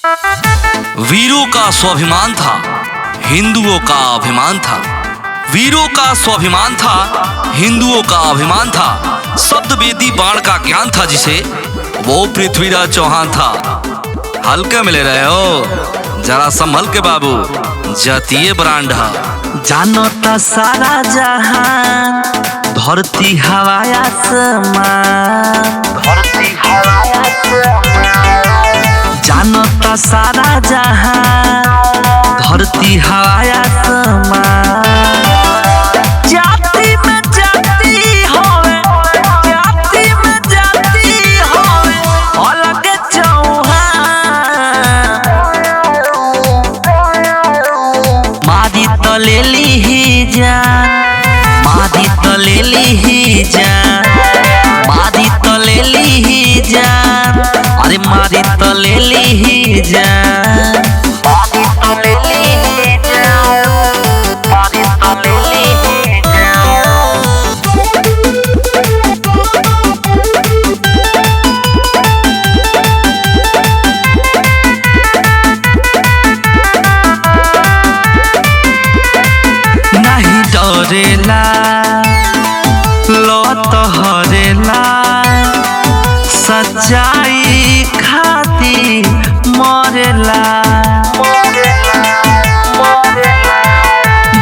वीरों का स्वाभिमान था, हिंदुओं का अभिमान था। वीरों का स्वाभिमान था, हिंदुओं का अभिमान था। शब्द वेदी बाण का ज्ञान था जिसे, वो पृथ्वीराज चौहान था। हल्के में ले रहे हो, जरा संभल के बाबू, जातीय ब्रांड है। जानता सारा जहान, धरती हवा आसमान, जानता सारा जहान, धरती हवा आसमान। जाति में जाति होवे, जाति में जाति होवे, अलग चौहान। मारी तो ले ली ही जान, मारी तो ले ली ही जान, मारी तो ले ली ही जान, अरे मारी तो ले ली ही जान, मारी तो ले ली ही जान, मारी तो ले ली ही जान। नहीं डरेला लो तो हरेला, सच्चाई खाती मरेला।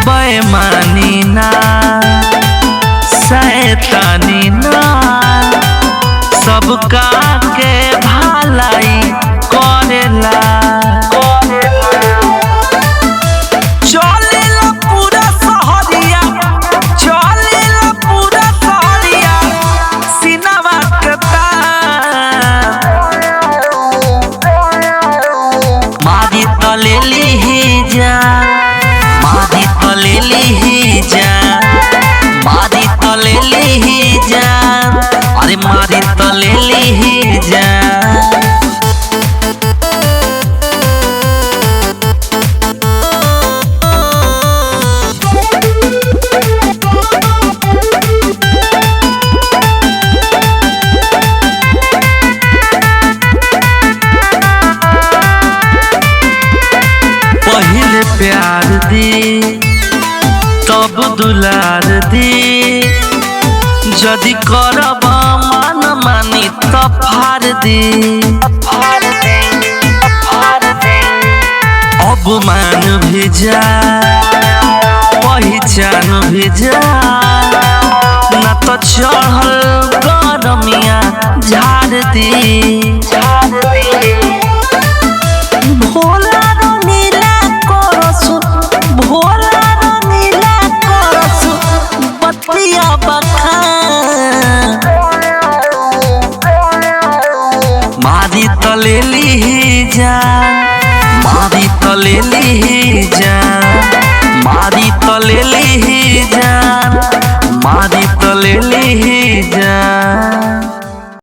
बेईमानी ना शैतानी ना, सबका के भलाई करेला। चलेला पूरा शहरिया, चलेला पूरा शहरिया, सिनवा के तान। मारी तो ले ली ही जान, मारी तो ले ली ही जान, मारी तो ले ली ही जान, अरे मारी तो ले ली ही जान। पहले प्यार दी तब दुलार दी, जदि करब मन मानी तो फार दी। अब मान भी जा, पहचान भी जा, न तो चढ़ल गरमिया झाड़ दी। भोला नीला करसु, भोला नीला करसु, बतिया बखान। मारी तो ले ली ही जान, मारी तो ले ली ही जान, मारी तो ले ली ही जान, मारी तो ले ली ही